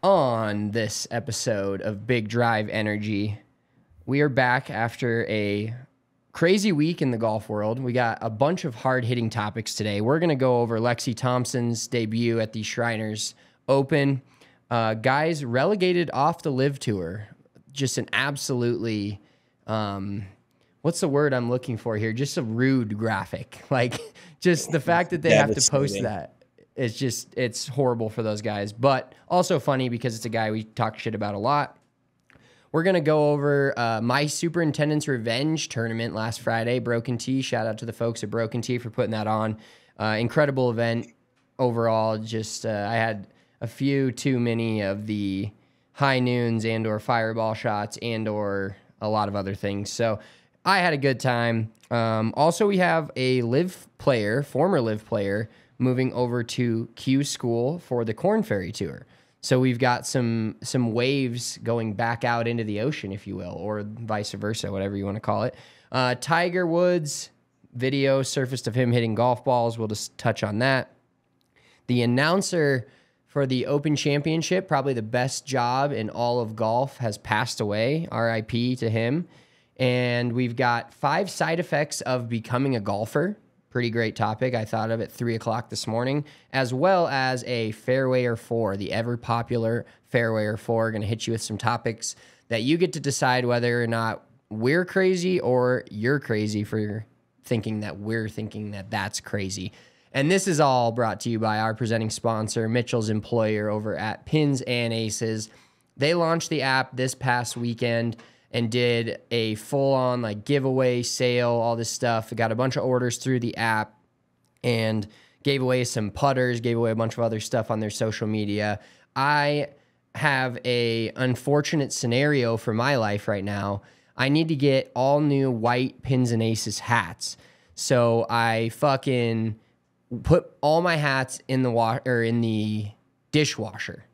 On this episode of Big Drive Energy, we are back after a crazy week in the golf world. We got a bunch of hard-hitting topics today. We're going to go over Lexi Thompson's debut at the Shriners Open. Guys relegated off the LIV Tour. Just an absolutely, what's the word I'm looking for here? Just a rude graphic. Like, just the fact that they have to post that. It's horrible for those guys, but also funny because it's a guy we talk shit about a lot. We're going to go over my Superintendent's Revenge tournament last Friday, Broken Tee. Shout out to the folks at Broken Tee for putting that on. Incredible event overall. Just I had a few too many of the high noons and or fireball shots and or a lot of other things. So I had a good time. Also, we have a LIV player, former LIV player, moving over to Q School for the Korn Ferry Tour. So we've got some waves going back out into the ocean, if you will, or vice versa, whatever you want to call it. Tiger Woods video surfaced of him hitting golf balls. We'll just touch on that. The announcer for the Open Championship, probably the best job in all of golf, has passed away. RIP to him. And we've got 5 side effects of becoming a golfer. Pretty great topic. I thought of it 3 o'clock this morning, as well as a Fairway or Fore, the ever popular Fairway or Fore. Going to hit you with some topics that you get to decide whether or not we're crazy or you're crazy for thinking that we're thinking that that's crazy. And this is all brought to you by our presenting sponsor, Mitchell's employer over at Pins and Aces. They launched the app this past weekend and did a full-on like giveaway sale, all this stuff. We got a bunch of orders through the app and gave away some putters, gave away a bunch of other stuff on their social media. I have a unfortunate scenario for my life right now. I need to get all new white Pins and Aces hats. So I fucking put all my hats in the dishwasher.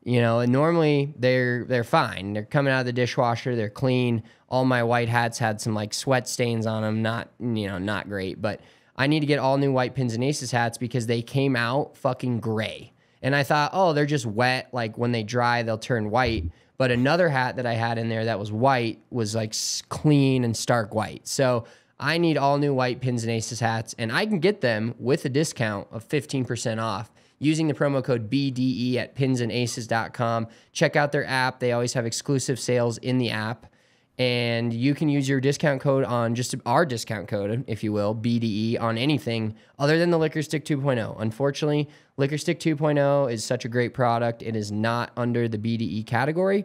You know, and normally they're fine. They're coming out of the dishwasher. They're clean. All my white hats had some like sweat stains on them. Not great. But I need to get all new white Pins and Aces hats because they came out fucking gray. And I thought, oh, they're just wet. Like when they dry, they'll turn white. But another hat that I had in there that was white was like clean and stark white. So I need all new white Pins and Aces hats. And I can get them with a discount of 15% off. Using the promo code BDE at pinsandaces.com. Check out their app. They always have exclusive sales in the app. And you can use your discount code on just our discount code, if you will, BDE, on anything other than the Liquor Stick 2.0. Unfortunately, Liquor Stick 2.0 is such a great product. It is not under the BDE category.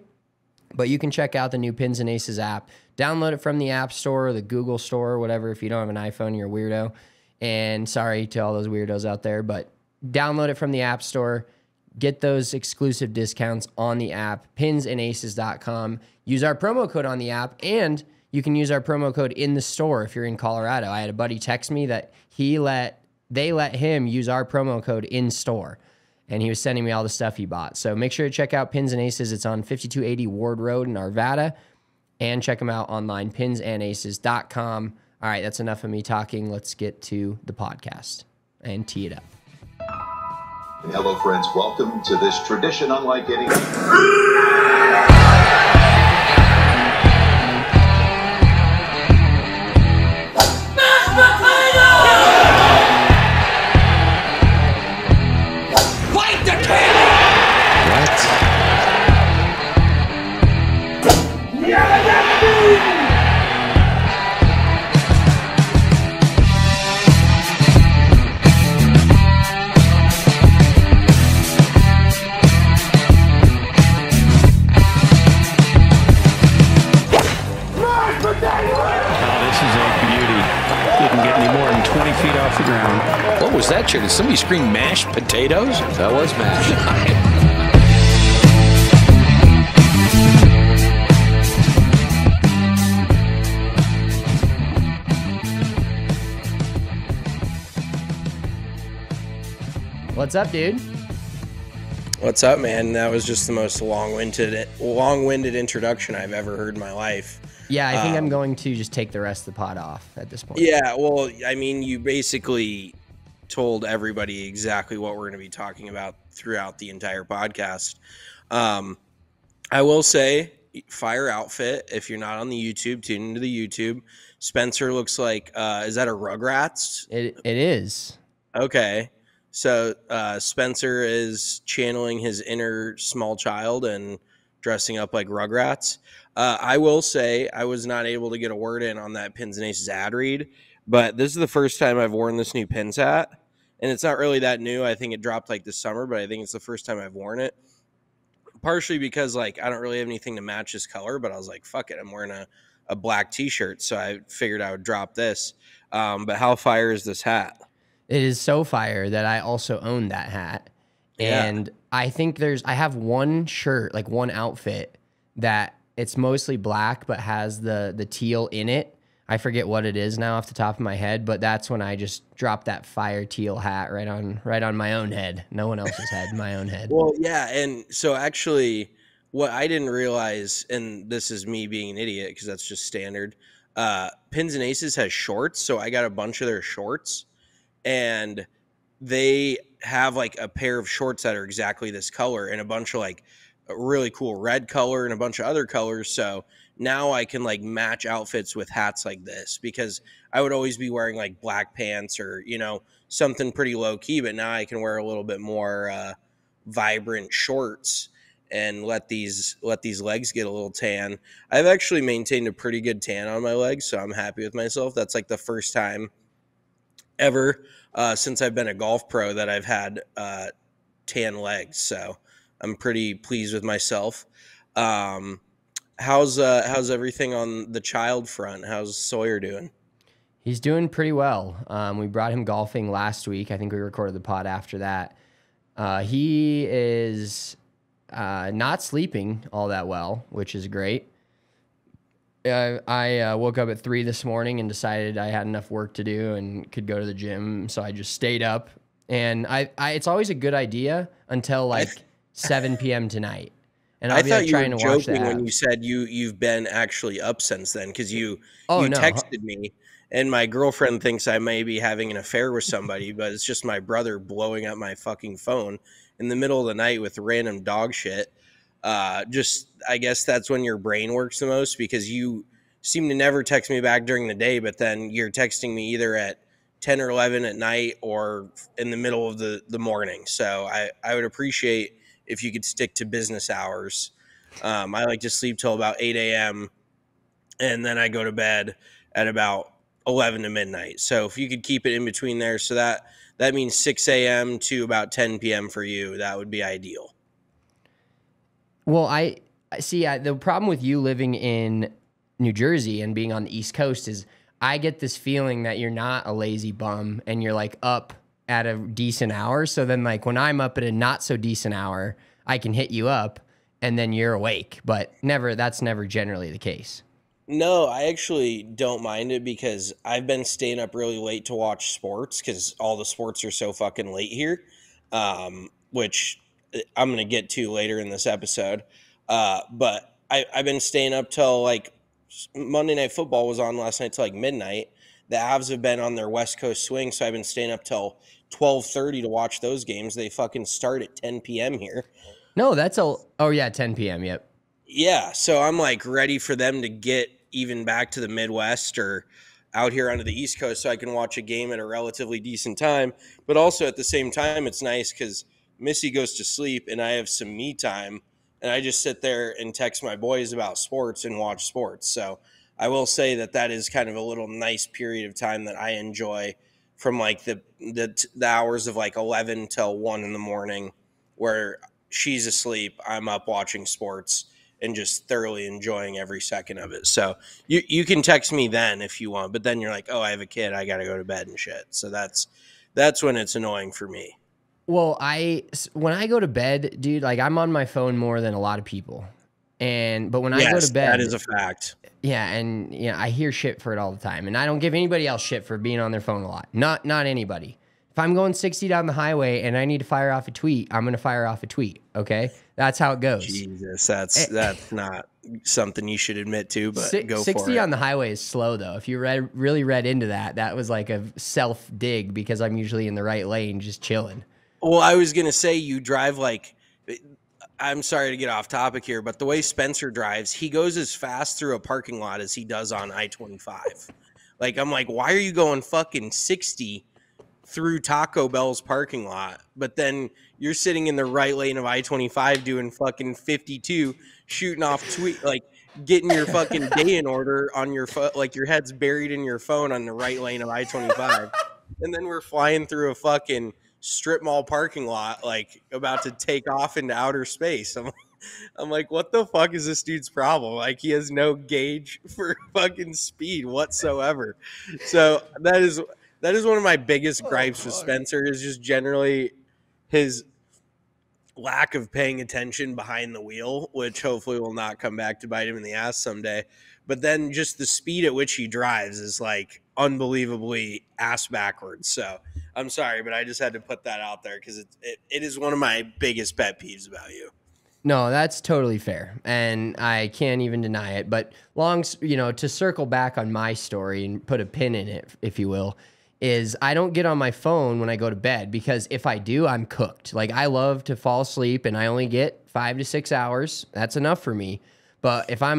But you can check out the new Pins and Aces app. Download it from the App Store or the Google Store or whatever if you don't have an iPhone, you're a weirdo. And sorry to all those weirdos out there, but download it from the App Store. Get those exclusive discounts on the app, pinsandaces.com. Use our promo code on the app, and you can use our promo code in the store if you're in Colorado. I had a buddy text me that they let him use our promo code in store, and he was sending me all the stuff he bought. So make sure to check out Pins and Aces. It's on 5280 Ward Road in Arvada, and check them out online, pinsandaces.com. All right, that's enough of me talking. Let's get to the podcast and tee it up. Hello, friends. Welcome to this tradition unlike any. Fight the king! What? What was that, chick? Did somebody scream mashed potatoes? That was mashed. What's up, dude? What's up, man? That was just the most long-winded introduction I've ever heard in my life. Yeah, I think I'm going to just take the rest of the pod off at this point. Yeah, well, I mean, you basically told everybody exactly what we're going to be talking about throughout the entire podcast. I will say, fire outfit. If you're not on the YouTube, tune into the YouTube. Spencer looks like, is that a Rugrats? It is. Okay. So Spencer is channeling his inner small child and dressing up like Rugrats. I will say I was not able to get a word in on that Pins and Aces ad read, but this is the first time I've worn this new Pins hat. And it's not really that new. I think it dropped like this summer, but I think it's the first time I've worn it. Partially because like I don't really have anything to match this color, but I was like, fuck it, I'm wearing a black t-shirt, so I figured I would drop this. But how fire is this hat? It is so fire that I also own that hat. And I think I have one shirt, like one outfit that it's mostly black but has the teal in it. I forget what it is now off the top of my head, but that's when I just dropped that fire teal hat right on my own head. No one else's head, my own head. Well, yeah, and so actually what I didn't realize, and this is me being an idiot because that's just standard, Pins and Aces has shorts, so I got a bunch of their shorts, and they have like a pair of shorts that are exactly this color and a bunch of like a really cool red color and a bunch of other colors. So now I can like match outfits with hats like this, because I would always be wearing like black pants or, you know, something pretty low key, but now I can wear a little bit more vibrant shorts and let these legs get a little tan. I've actually maintained a pretty good tan on my legs, so I'm happy with myself. That's like the first time ever since I've been a golf pro that I've had tan legs, so I'm pretty pleased with myself. How's everything on the child front? How's Sawyer doing? He's doing pretty well. We brought him golfing last week. I think we recorded the pod after that. He is not sleeping all that well, which is great. I woke up at 3 this morning and decided I had enough work to do and could go to the gym, so I just stayed up. And it's always a good idea until like 7 p.m. tonight. And I'll be like trying to watch that when you said you've been actually up since then, because you texted me, and my girlfriend thinks I may be having an affair with somebody, but it's just my brother blowing up my fucking phone in the middle of the night with random dog shit. I guess that's when your brain works the most, because you seem to never text me back during the day, but then you're texting me either at 10 or 11 at night or in the middle of the morning. So I would appreciate if you could stick to business hours. I like to sleep till about 8 a.m. and then I go to bed at about 11 to midnight. So if you could keep it in between there, so that means 6 a.m. to about 10 p.m. for you, that would be ideal. Well, I see. The problem with you living in New Jersey and being on the East Coast is I get this feeling that you're not a lazy bum and you're like up at a decent hour. So then like when I'm up at a not so decent hour, I can hit you up and then you're awake. But that's never generally the case. No, I actually don't mind it, because I've been staying up really late to watch sports because all the sports are so fucking late here, which I'm going to get to later in this episode. But I've been staying up till like Monday Night Football was on last night till like midnight. The Avs have been on their West Coast swing, so I've been staying up till 12:30 to watch those games. They fucking start at 10 p.m. here. No, 10 p.m. Yep. Yeah, so I'm like ready for them to get even back to the Midwest or out here onto the East Coast so I can watch a game at a relatively decent time. But also at the same time, it's nice because Missy goes to sleep and I have some me time, and I just sit there and text my boys about sports and watch sports. So I will say that is kind of a little nice period of time that I enjoy, from like the hours of like 11 till 1 in the morning, where she's asleep, I'm up watching sports and just thoroughly enjoying every second of it. So you can text me then if you want, but then you're like, oh, I have a kid, I got to go to bed and shit. So that's when it's annoying for me. Well, when I go to bed, dude, like I'm on my phone more than a lot of people. But when I go to bed, that is a fact. Yeah, and I hear shit for it all the time, and I don't give anybody else shit for being on their phone a lot. Not anybody. If I'm going 60 down the highway and I need to fire off a tweet, I'm going to fire off a tweet, okay? That's how it goes. Jesus, that's not something you should admit to, but go for it. 60 on the highway is slow, though. If you really read into that was like a self-dig, because I'm usually in the right lane just chilling. Well, I was going to say you drive like I'm sorry to get off topic here, but the way Spencer drives, he goes as fast through a parking lot as he does on I-25. Like, I'm like, why are you going fucking 60 through Taco Bell's parking lot? But then you're sitting in the right lane of I-25 doing fucking 52, shooting off tweet, like getting your fucking day in order on your phone, like your head's buried in your phone on the right lane of I-25. And then we're flying through a fucking strip mall parking lot, like about to take off into outer space. I'm like, what the fuck is this dude's problem? Like, he has no gauge for fucking speed whatsoever. So that is one of my biggest gripes with Spencer, is just generally his lack of paying attention behind the wheel, which hopefully will not come back to bite him in the ass someday. But then just the speed at which he drives is like unbelievably ass backwards. So I'm sorry, but I just had to put that out there because it is one of my biggest pet peeves about you. No, that's totally fair, and I can't even deny it. But to circle back on my story and put a pin in it, if you will, is I don't get on my phone when I go to bed, because if I do, I'm cooked. Like, I love to fall asleep, and I only get 5 to 6 hours. That's enough for me. But if I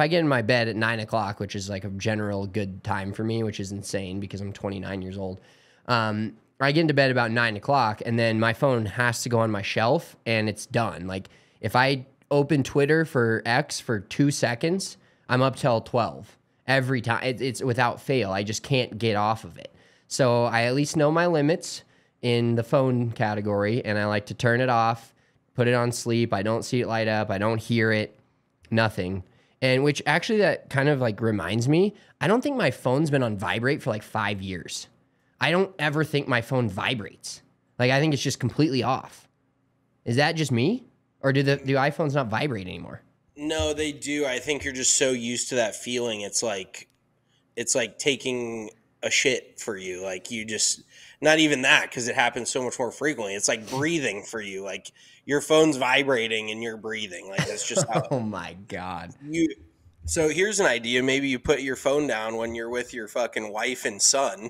get in my bed at 9 o'clock, which is like a general good time for me, which is insane because I'm 29 years old. I get into bed about 9 o'clock, and then my phone has to go on my shelf, and it's done. Like, if I open Twitter for X for 2 seconds, I'm up till 12 every time. It's without fail. I just can't get off of it. So I at least know my limits in the phone category, and I like to turn it off, put it on sleep. I don't see it light up. I don't hear it, nothing. And which actually, that kind of like reminds me, I don't think my phone's been on vibrate for like 5 years. I don't ever think my phone vibrates. Like, I think it's just completely off. Is that just me? Or do iPhones not vibrate anymore? No, they do. I think you're just so used to that feeling. It's like taking a shit for you. Like, you just, not even that, because it happens so much more frequently. It's like breathing for you. Like, your phone's vibrating and you're breathing. Like, that's just how. Oh my God. So here's an idea. Maybe you put your phone down when you're with your fucking wife and son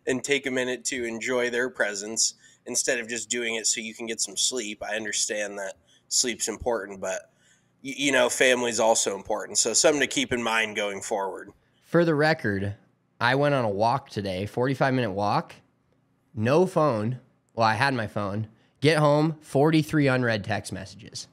and take a minute to enjoy their presence instead of just doing it so you can get some sleep. I understand that sleep's important, but family's also important. So something to keep in mind going forward. For the record, I went on a walk today, 45-minute walk, no phone. Well, I had my phone. Get home, 43 unread text messages.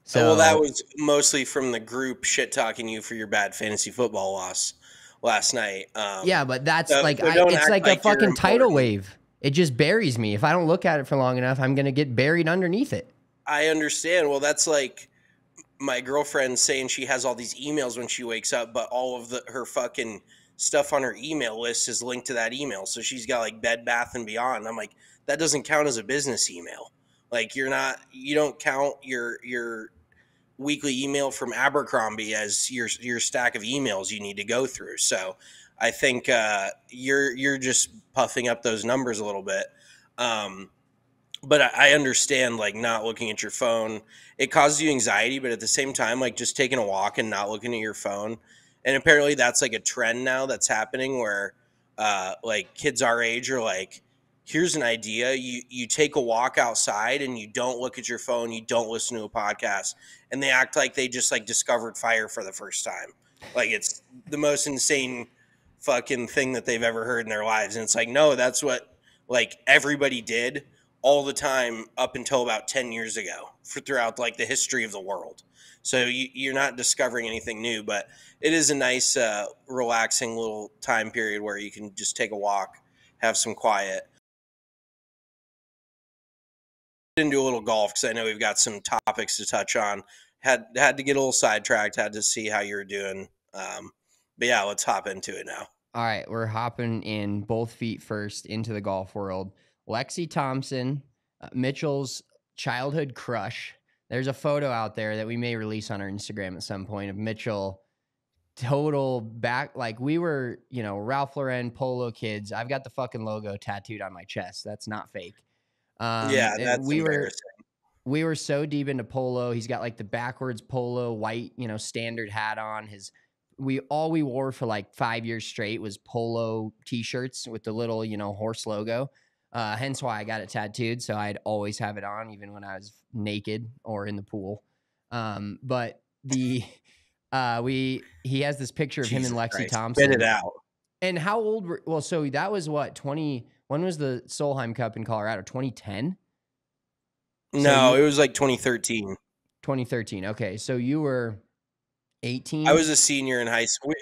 So, well, that was mostly from the group shit talking you for your bad fantasy football loss last night. Yeah, but that's so, like, so it's like a fucking tidal wave. It just buries me. If I don't look at it for long enough, I'm going to get buried underneath it. I understand. Well, that's like my girlfriend saying she has all these emails when she wakes up, but all of her fucking stuff on her email list is linked to that email. So she's got like Bed Bath and Beyond. I'm like, that doesn't count as a business email. Like, you don't count your weekly email from Abercrombie as your stack of emails you need to go through. So I think you're just puffing up those numbers a little bit. But I understand, like, not looking at your phone. It causes you anxiety, but at the same time, like, just taking a walk and not looking at your phone. And apparently that's like a trend now that's happening where like kids our age are like, here's an idea. You take a walk outside and you don't look at your phone. You don't listen to a podcast. And they act like they just like discovered fire for the first time. Like, it's the most insane fucking thing that they've ever heard in their lives. And it's like, no, that's what like everybody did all the time up until about 10 years ago throughout like the history of the world. So you're not discovering anything new, but it is a nice, relaxing little time period where you can just take a walk, have some quiet. Didn't do a little golf because I know we've got some topics to touch on. Had to get a little sidetracked, had to see how you're doing. But yeah, let's hop into it now. All right, we're hopping in both feet first into the golf world. Lexi Thompson, Mitchell's childhood crush. There's a photo out there that we may release on our Instagram at some point of Mitchell, total back, like we were, Ralph Lauren polo kids. I've got the fucking logo tattooed on my chest. That's not fake. Yeah, that's embarrassing. We were so deep into polo. He's got like the backwards polo white, standard hat on. All we wore for like 5 years straight was polo t-shirts with the little, horse logo. Hence why I got it tattooed. So I'd always have it on, even when I was naked or in the pool. But he has this picture of him and Jesus Lexi Christ. Thompson. Spit it out. And how old were, well, so that was what, when was the Solheim Cup in Colorado? 2010? No, it was like 2013. 2013. Okay. So you were 18? I was a senior in high school.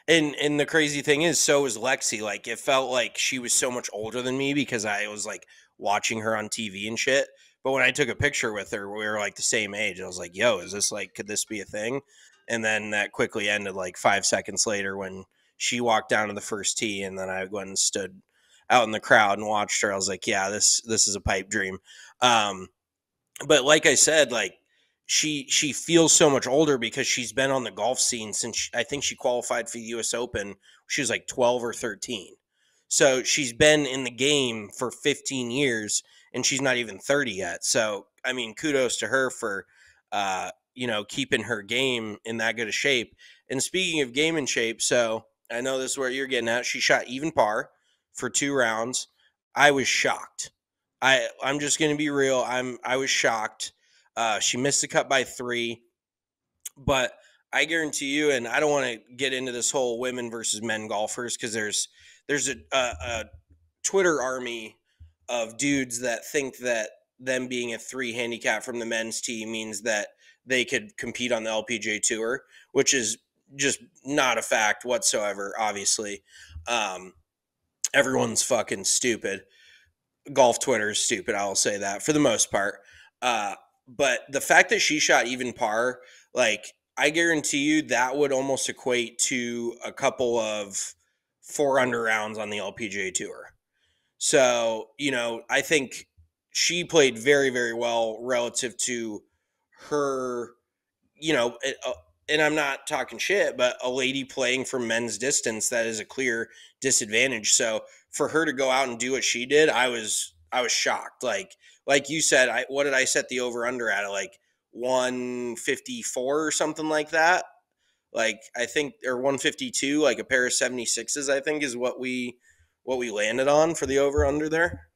And the crazy thing is, so was Lexi. Like, it felt like she was so much older than me because I was like watching her on TV and shit. But when I took a picture with her, we were like the same age. I was like, yo, is this like, could this be a thing? And then that quickly ended like 5 seconds later when she walked down to the first tee. And then I went and stood out in the crowd and watched her. I was like, yeah, this is a pipe dream. But like I said, like, she feels so much older because she's been on the golf scene since I think she qualified for the US Open. She was like 12 or 13. So she's been in the game for 15 years and she's not even 30 yet. So, I mean, kudos to her for, keeping her game in that good a shape. And speaking of game in shape, so I know this is where you're getting at. She shot even par for 2 rounds. I was shocked. I'm just going to be real. I was shocked. She missed the cut by 3, but I guarantee you, and I don't want to get into this whole women versus men golfers because there's a Twitter army of dudes that think that them being a 3 handicap from the men's team means that they could compete on the LPGA Tour, which is just not a fact whatsoever. Obviously, everyone's fucking stupid. Golf Twitter is stupid. I will say that for the most part. But the fact that she shot even par, like, I guarantee you that would almost equate to a couple of 4 under rounds on the LPGA Tour. So, I think she played very, very well relative to her, and I'm not talking shit, but a lady playing from men's distance, that is a clear disadvantage. So for her to go out and do what she did, I was shocked. Like you said, what did I set the over under at? Like 154 or something like that. Like, I think, or 152, like a pair of 76s, I think is what we landed on for the over under there.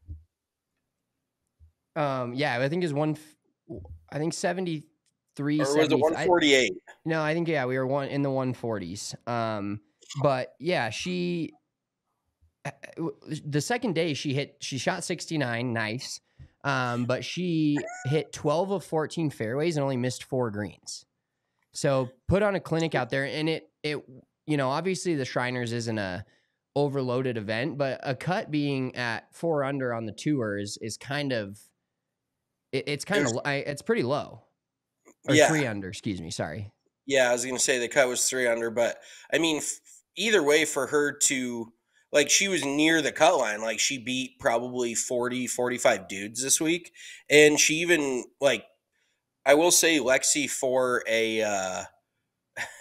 Yeah, I think is 73. Or was it 148? No, I think, yeah, we were in the 140s. But yeah, the second day she shot 69, nice. But she hit 12 of 14 fairways and only missed 4 greens. So put on a clinic out there, and it obviously the Shriners isn't a overloaded event, but a cut being at 4 under on the tours is kind of it's pretty low. Or 3 under, excuse me, sorry. Yeah, I was going to say the cut was 3 under, but I mean, either way, for her to, like, she was near the cut line. Like, she beat probably 40, 45 dudes this week. And she even, like, I will say Lexi for and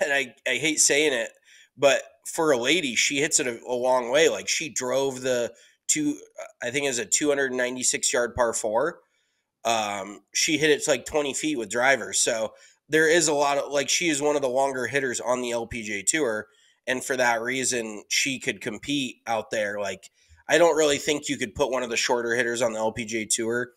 I hate saying it, but for a lady, she hits it a long way. Like, she drove I think it was a 296 yard par 4. She hit it to like 20 feet with drivers. So there is a lot of, like, she is one of the longer hitters on the LPGA Tour. And for that reason, she could compete out there. Like, I don't really think you could put one of the shorter hitters on the LPGA Tour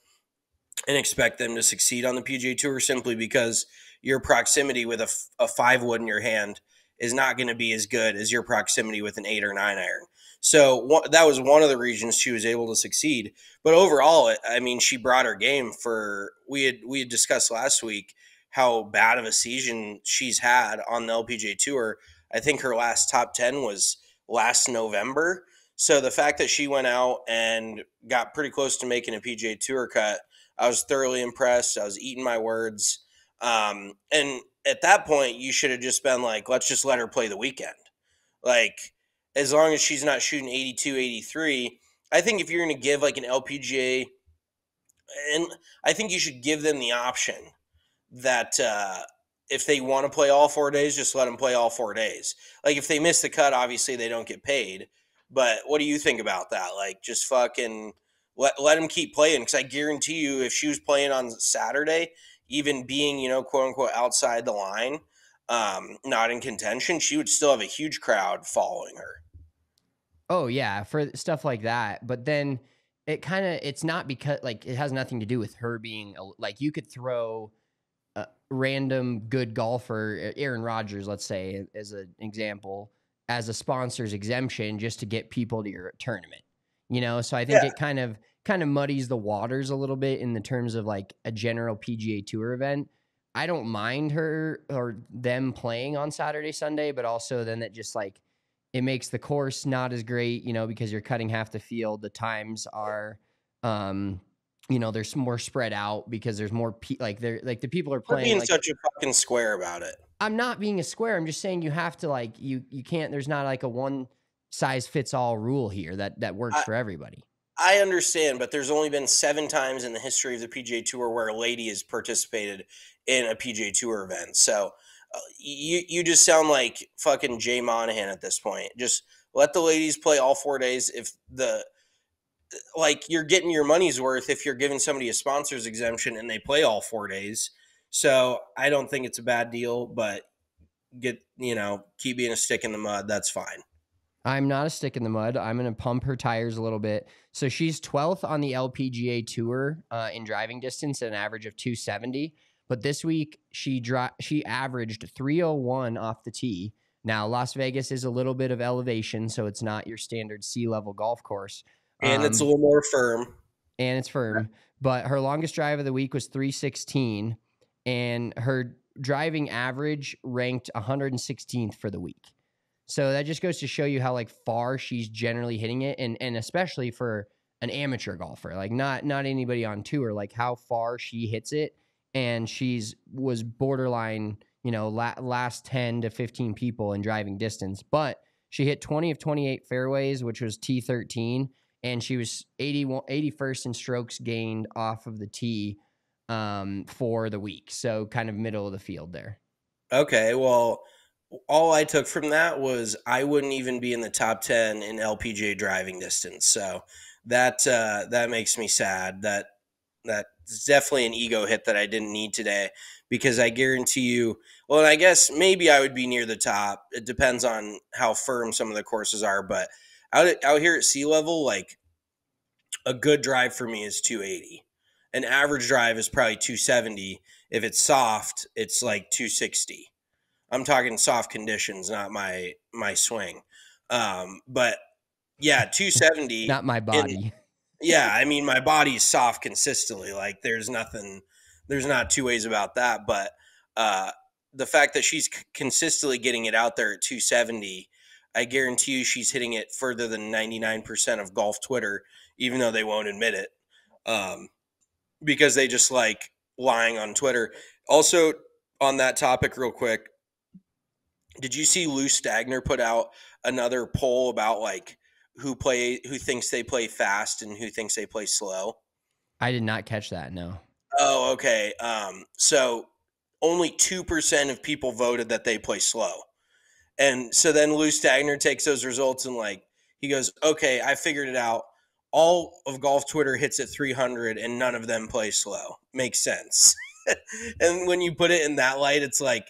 and expect them to succeed on the PGA Tour simply because your proximity with a 5-wood in your hand is not going to be as good as your proximity with an 8 or 9 iron. So that was one of the reasons she was able to succeed. But overall, I mean, she brought her game we had discussed last week how bad of a season she's had on the LPGA Tour. I think her last top 10 was last November. So the fact that she went out and got pretty close to making a PGA Tour cut, I was thoroughly impressed. I was eating my words. And at that point, you should have just been like, let's just let her play the weekend. Like, as long as she's not shooting 82, 83, I think if you're going to give like an LPGA, and I think you should give them the option that if they want to play all 4 days, just let them play all 4 days. Like, if they miss the cut, obviously they don't get paid. But what do you think about that? Like, just fucking let them keep playing. Because I guarantee you, if she was playing on Saturday, even being, quote unquote, outside the line, not in contention, she would still have a huge crowd following her. Oh yeah, for stuff like that. But then it's not because like it has nothing to do with her being like you could throw a random good golfer, Aaron Rodgers, let's say, as an example, as a sponsor's exemption just to get people to your tournament. So I think it kind of muddies the waters a little bit in the terms of like a general PGA Tour event. I don't mind her or them playing on Saturday, Sunday, but also then that just like it makes the course not as great, because you're cutting half the field. The times are, there's more spread out because there's more the people are playing. We're being like, such a fucking square about it. I'm not being a square. I'm just saying you have to like you can't. There's not like a one size fits all rule here that works for everybody. I understand, but there's only been 7 times in the history of the PGA Tour where a lady has participated in a PGA Tour event. So you just sound like fucking Jay Monahan at this point. Just let the ladies play all 4 days. If you're getting your money's worth if you're giving somebody a sponsor's exemption and they play all 4 days. So I don't think it's a bad deal, but keep being a stick in the mud. That's fine. I'm not a stick in the mud. I'm going to pump her tires a little bit. So she's 12th on the LPGA Tour in driving distance at an average of 270. But this week, she averaged 301 off the tee. Now, Las Vegas is a little bit of elevation, so it's not your standard sea-level golf course. And it's a little more firm. And it's firm. But her longest drive of the week was 316, and her driving average ranked 116th for the week. So that just goes to show you how like far she's generally hitting it, and especially for an amateur golfer, like not anybody on tour, like how far she hits it, and was borderline, last 10 to 15 people in driving distance, but she hit 20 of 28 fairways, which was T13, and she was 81st in strokes gained off of the tee for the week. So kind of middle of the field there. Okay, well, all I took from that was I wouldn't even be in the top 10 in LPGA driving distance. So that makes me sad. That's definitely an ego hit that I didn't need today, because I guarantee you, well, and I guess maybe I would be near the top. It depends on how firm some of the courses are, but out here at sea level, like a good drive for me is 280. An average drive is probably 270. If it's soft, it's like 260. I'm talking soft conditions, not my swing. But yeah, 270. Not my body. I mean, my body's soft consistently. Like there's not two ways about that. But the fact that she's consistently getting it out there at 270, I guarantee you she's hitting it further than 99% of golf Twitter, even though they won't admit it, because they just like lying on Twitter. Also, on that topic real quick, did you see Lou Stagner put out another poll about like who thinks they play fast and who thinks they play slow? I did not catch that, no. Oh, okay. So only 2% of people voted that they play slow. And so then Lou Stagner takes those results and like he goes, okay, I figured it out. All of golf Twitter hits at 300 and none of them play slow. Makes sense. And when you put it in that light, it's like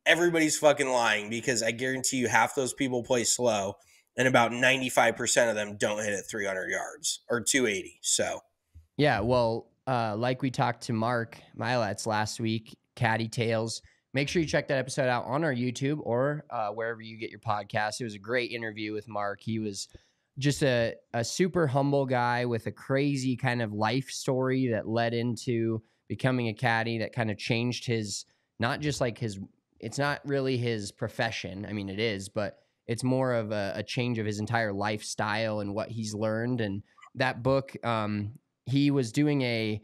everybody's fucking lying, because I guarantee you half those people play slow and about 95% of them don't hit at 300 yards or 280. So, yeah, well, like we talked to Mark Milets last week, Caddy Tales. Make sure you check that episode out on our YouTube or wherever you get your podcast. It was a great interview with Mark. He was just a super humble guy with a crazy kind of life story that led into becoming a caddy that kind of changed his, not just like his, it's not really his profession. I mean, it is, but it's more of a change of his entire lifestyle and what he's learned. And that book, he was doing a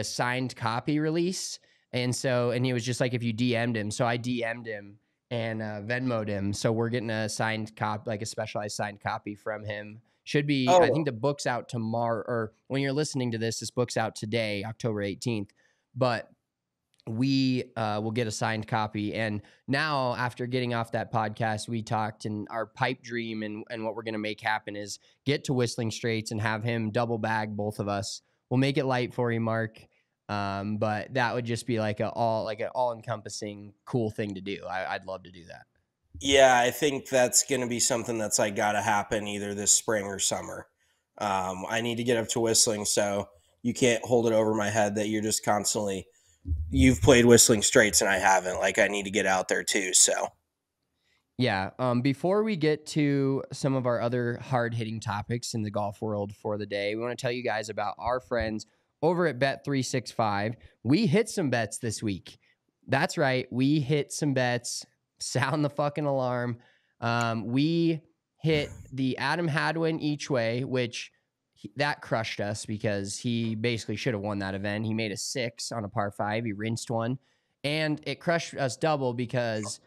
signed copy release. And he was just like, if you DM'd him. So I DM'd him and Venmo'd him. So we're getting a signed copy, like a specialized signed copy from him. Should be, I think the book's out tomorrow, or when you're listening to this book's out today, October 18th. But we will get a signed copy. And now, after getting off that podcast, we talked, and our pipe dream and what we're going to make happen is get to Whistling Straits and have him double bag both of us. We'll make it light for you, Mark. But that would just be like an all encompassing cool thing to do. I'd love to do that. Yeah, I think that's going to be something that's like got to happen either this spring or summer. I need to get up to whistling, so you can't hold it over my head that you're just constantly. You've played whistling straights and I haven't. Like, I need to get out there too. So Yeah. Before we get to some of our other hard-hitting topics in the golf world for the day, we want to tell you guys about our friends over at Bet365. We hit some bets this week. That's right. We hit some bets. Sound the fucking alarm. We hit the Adam Hadwin each way, which that crushed us because he basically should have won that event. He made a 6 on a par 5. He rinsed one. And it crushed us double because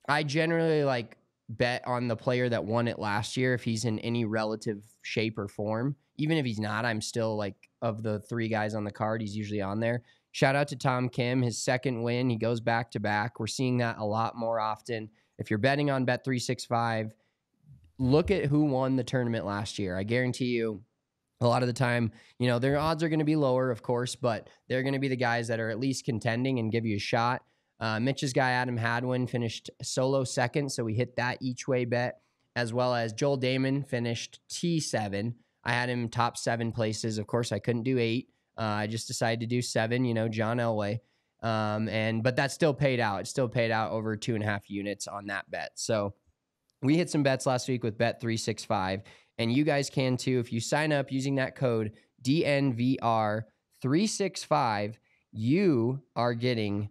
I generally like bet on the player that won it last year if he's in any relative shape or form. Even if he's not, I'm still like, of the 3 guys on the card, he's usually on there. Shout out to Tom Kim, his second win. He goes back to back. We're seeing that a lot more often. If you're betting on Bet365, look at who won the tournament last year. I guarantee you, a lot of the time, you know, their odds are going to be lower, of course, but they're going to be the guys that are at least contending and give you a shot. Mitch's guy, Adam Hadwin, finished solo second, so we hit that each way bet, as well as Joel Damon finished T7. I had him top 7 places. Of course, I couldn't do 8. I just decided to do 7, you know, John Elway. But that still paid out. It still paid out over 2.5 units on that bet. So we hit some bets last week with Bet365, and you guys can too. If you sign up using that code DNVR365, you are getting,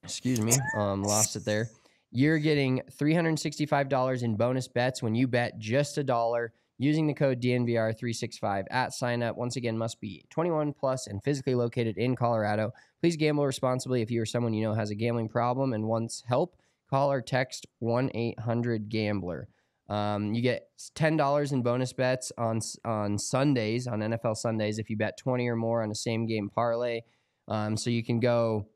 excuse me, lost it there. You're getting $365 in bonus bets when you bet just $1 using the code DNVR365 at sign up. Once again, must be 21 plus and physically located in Colorado. Please gamble responsibly. If you or someone you know has a gambling problem and wants help, call or text 1-800-GAMBLER. You get $10 in bonus bets on Sundays, on NFL Sundays, if you bet 20 or more on a same game parlay. So you can go,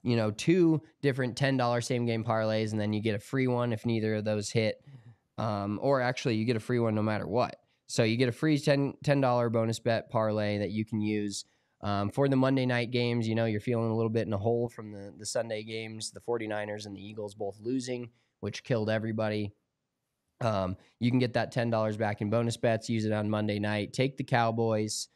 you know, 2 different $10 same game parlays, and then you get a free one if neither of those hit. Or actually, you get a free one no matter what. So you get a free $10 bonus bet parlay that you can use for the Monday night games. You know, you're feeling a little bit in a hole from the Sunday games, the 49ers and the Eagles both losing, which killed everybody. You can get that $10 back in bonus bets, use it on Monday night, take the Cowboys.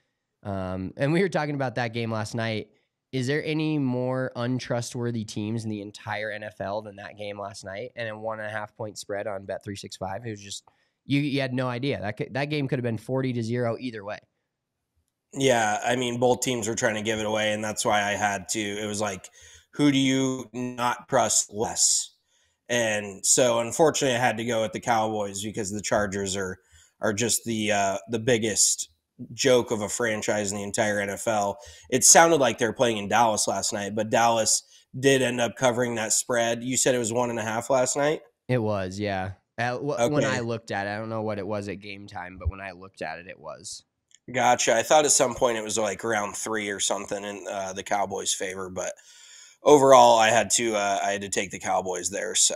And we were talking about that game last night. Is there any more untrustworthy teams in the entire NFL than that game last night? And a 1.5 point spread on Bet365. It was just, you had no idea. That game could have been 40-0 either way. yeah, I mean, both teams were trying to give it away, and that's why I had to. It was like, who do you not trust less? And so, unfortunately, I had to go with the Cowboys because the Chargers are just the biggest joke of a franchise in the entire NFL. It sounded like they were playing in Dallas last night, but Dallas did end up covering that spread. You said it was 1.5 last night? It was, yeah. Okay. When I looked at it, I don't know what it was at game time, but when I looked at it, it was. Gotcha. I thought at some point it was like around 3 or something in the Cowboys' favor, but overall, I had to take the Cowboys there. So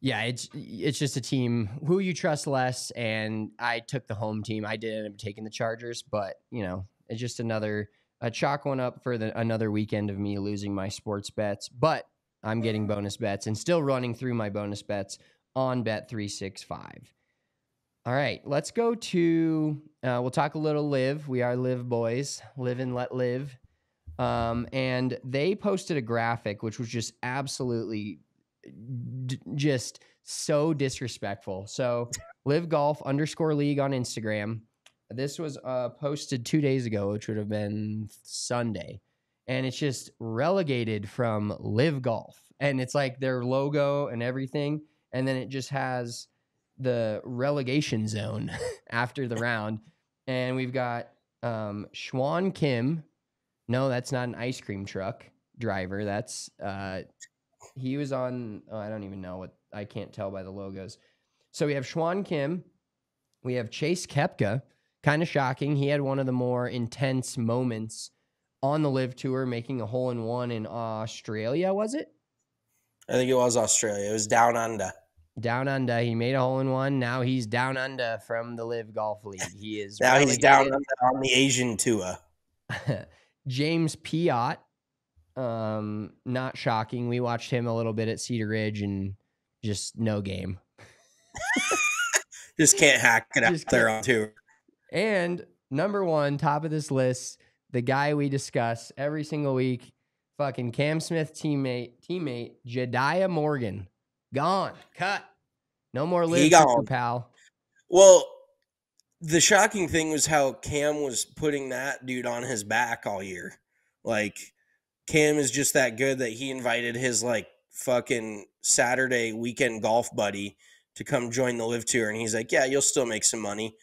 yeah, it's just a team who you trust less, and I took the home team. I did end up taking the Chargers, but you know, it's just a chalk one up for another weekend of me losing my sports bets. But I'm getting bonus bets and still running through my bonus bets on Bet365. All right, let's go to, we'll talk a little LIV. We are LIV boys, live and let live. And they posted a graphic, which was just absolutely just so disrespectful. So LIV Golf _league on Instagram. This was posted 2 days ago, which would have been Sunday. And it's just relegated from LIV Golf. And it's like their logo and everything. And then it just has the relegation zone after the round. And we've got Schwan Kim. No, that's not an ice cream truck driver. That's he was on, I don't even know what, I can't tell by the logos. So we have Schwan Kim. We have Chase Koepka. Kind of shocking. He had one of the more intense moments on the LIV Tour, making a hole-in-one in Australia, was it? I think it was Australia. It was down under. Down under. He made a hole-in-one. Now he's down under from the LIV Golf League. He is now relegated. He's down under on the Asian Tour. James Piot. Not shocking. We watched him a little bit at Cedar Ridge and just no game. Just can't hack it out Just there can't. on tour. And number one, top of this list, the guy we discuss every single week, fucking Cam Smith teammate Jediah Morgan, gone, cut, no more He live for gone. you, pal. Well, the shocking thing was how Cam was putting that dude on his back all year. Like, Cam is just that good that he invited his like fucking Saturday weekend golf buddy to come join the Live Tour, and he's like, "Yeah, you'll still make some money."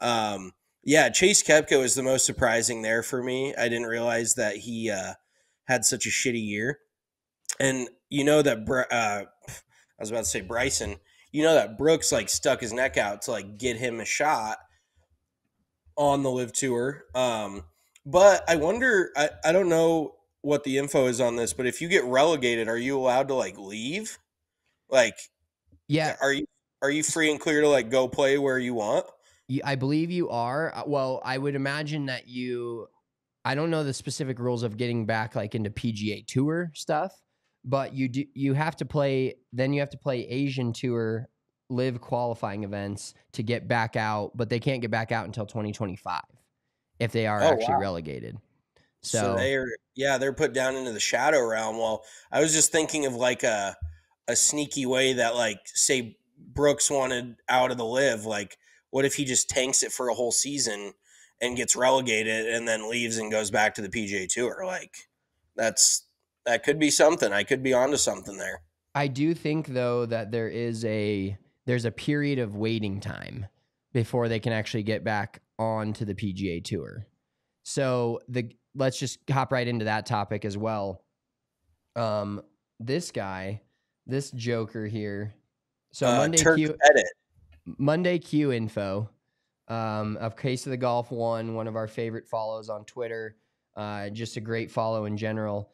Yeah, Chase Koepka is the most surprising there for me. I didn't realize that he had such a shitty year, and you know that I was about to say Bryson. You know that Brooks like stuck his neck out to like get him a shot on the Live Tour. But I wonder, I don't know what the info is on this, but if you get relegated, are you allowed to like leave? Like, Yeah, are you free and clear to like go play where you want? I believe you are. Well, I would imagine that I don't know the specific rules of getting back like into PGA Tour stuff, but you have to play. Then you have to play Asian Tour Live qualifying events to get back out, but they can't get back out until 2025 if they are actually relegated. So they're put down into the shadow realm. Well, I was just thinking of like a sneaky way that like say Brooks wanted out of the Live. Like, what if he just tanks it for a whole season and gets relegated and then leaves and goes back to the PGA Tour? Like, that could be something. I could be onto something there. I do think though that there's a period of waiting time before they can actually get back onto the PGA Tour. So let's just hop right into that topic as well. This joker here. So Monday Q info of Case of the Golf one of our favorite follows on Twitter. Just a great follow in general.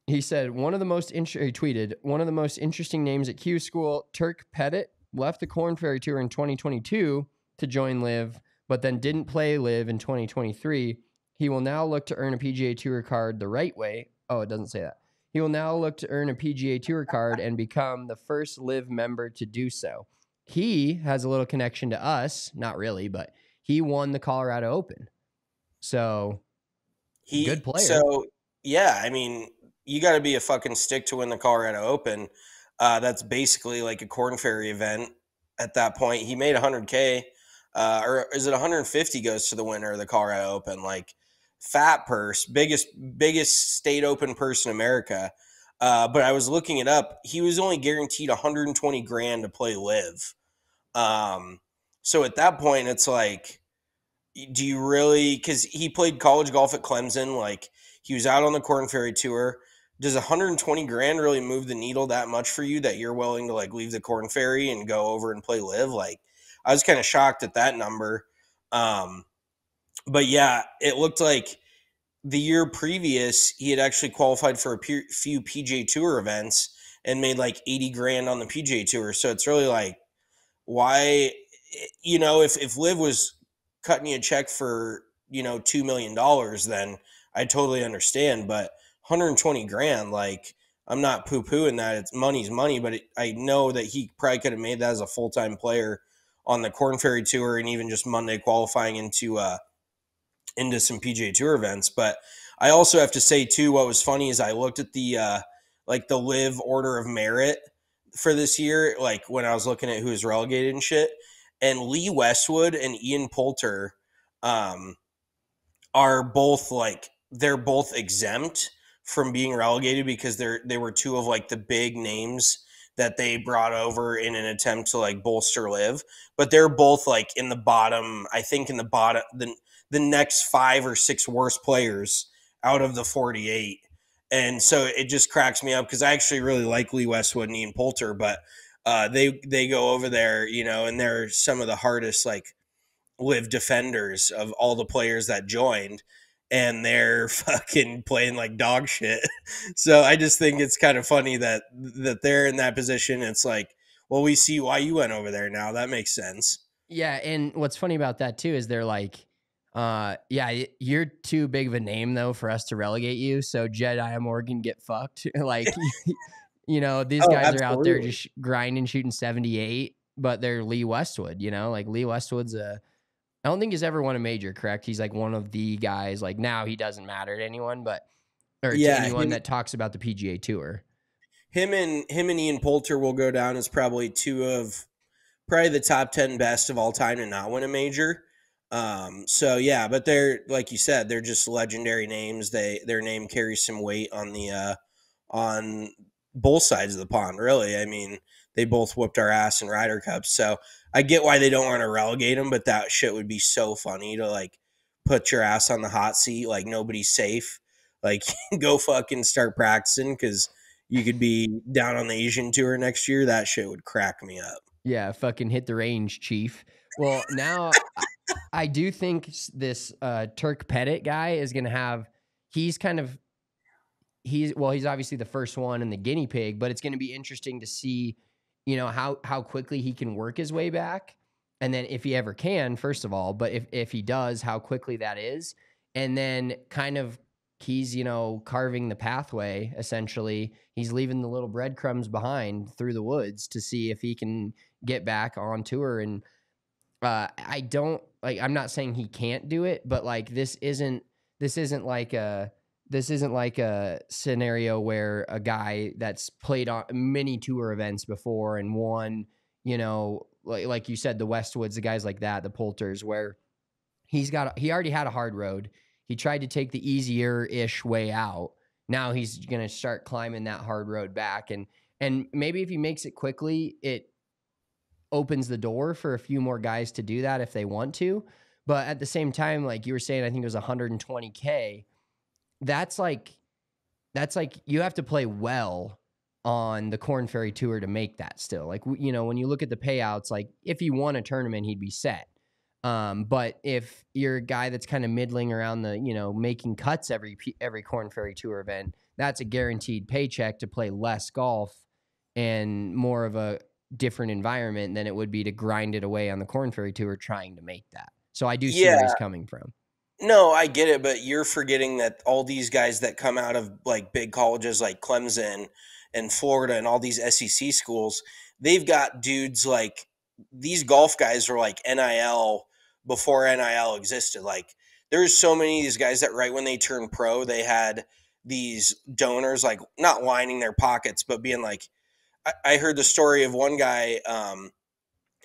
He said, he tweeted, one of the most interesting names at Q School, Turk Pettit, left the Korn Ferry Tour in 2022 to join Live, but then didn't play Live in 2023. He will now look to earn a PGA Tour card the right way. Oh, it doesn't say that. He will now look to earn a PGA Tour card and become the first Live member to do so. He has a little connection to us. Not really, but he won the Colorado Open. So, good player. So, yeah, I mean, you got to be a fucking stick to win the Colorado Open. That's basically like a Korn Ferry event at that point. He made 100K, or is it 150 goes to the winner of the Colorado Open? Like, fat purse, biggest state open purse in America. But I was looking it up. He was only guaranteed 120 grand to play Live. So at that point, it's like, do you really, because he played college golf at Clemson, like he was out on the Korn Ferry Tour. Does 120 grand really move the needle that much for you that you're willing to like leave the Korn Ferry and go over and play Live? Like, I was kind of shocked at that number. But yeah, it looked like the year previous, he had actually qualified for a few PGA Tour events and made like 80 grand on the PGA Tour. So it's really like, why, if Liv was cutting you a check for, $2 million, then I totally understand. But 120 grand, like, I'm not poo-pooing that. It's money's money, but I know that he probably could have made that as a full-time player on the Korn Ferry Tour and even just Monday qualifying into some PGA Tour events. But I also have to say too, what was funny is I looked at the Live order of merit for this year, like when I was looking at who was relegated and shit, and Lee Westwood and Ian Poulter are both they're both exempt from being relegated because they were two of like the big names that they brought over in an attempt to like bolster Live, but they're both like in the bottom, I think in the bottom, the next 5 or 6 worst players out of the 48. And so it just cracks me up because I actually really like Lee Westwood and Ian Poulter, but they go over there, and they're some of the hardest like Live defenders of all the players that joined, and they're fucking playing like dog shit. So I just think it's kind of funny that they're in that position. It's like, well, we see why you went over there now. That makes sense. Yeah, and what's funny about that too is they're like, you're too big of a name though for us to relegate you. So Jediah Morgan, get fucked. Like, these guys absolutely. are out there just grinding, shooting 78, but they're Lee Westwood, you know, like Lee Westwood's I don't think he's ever won a major, correct? He's like one of the guys, like now he doesn't matter to anyone, or to Yeah, anyone that talks about the PGA Tour. him and Ian Poulter will go down as probably two of probably the top 10 best of all time to not win a major. So yeah, but they're, like you said, they're just legendary names. Their name carries some weight on both sides of the pond, really. I mean, they both whooped our ass in Ryder Cups. So I get why they don't want to relegate them, but that shit would be so funny to like put your ass on the hot seat, like nobody's safe. Like go fucking start practicing because you could be down on the Asian tour next year. That shit would crack me up. Yeah, fucking hit the range, chief. Well, now I do think this Turk Pettit guy is going to have, he's obviously the first one and the guinea pig, but it's going to be interesting to see, you know, how quickly he can work his way back. And then if he ever can, first of all, but if he does, how quickly that is. And then kind of he's, you know, carving the pathway, essentially. He's leaving the little breadcrumbs behind through the woods to see if he can get back on tour. And I'm not saying he can't do it, but like this isn't like a scenario where a guy that's played on many tour events before and won, you know, like you said, the Westwoods, the guys like that, the Poulters, where he already had a hard road. He tried to take the easier-ish way out. Now he's going to start climbing that hard road back. And maybe if he makes it quickly, it opens the door for a few more guys to do that if they want to. But at the same time, like you were saying, I think it was 120K. That's like you have to play well on the Korn Ferry Tour to make that still. Like, you know, when you look at the payouts, like if he won a tournament, he'd be set. But if you're a guy that's kind of middling around the, you know, making cuts every Korn Ferry Tour event, that's a guaranteed paycheck to play less golf and more of a different environment than it would be to grind it away on the Korn Ferry Tour trying to make that. So I do see where he's coming from. No, I get it, but you're forgetting that all these guys that come out of like big colleges like Clemson and Florida and all these SEC schools, they've got dudes like these golf guys are like NIL before NIL existed. Like there's so many of these guys that right when they turned pro, they had these donors like not lining their pockets, but being like, I heard the story of one guy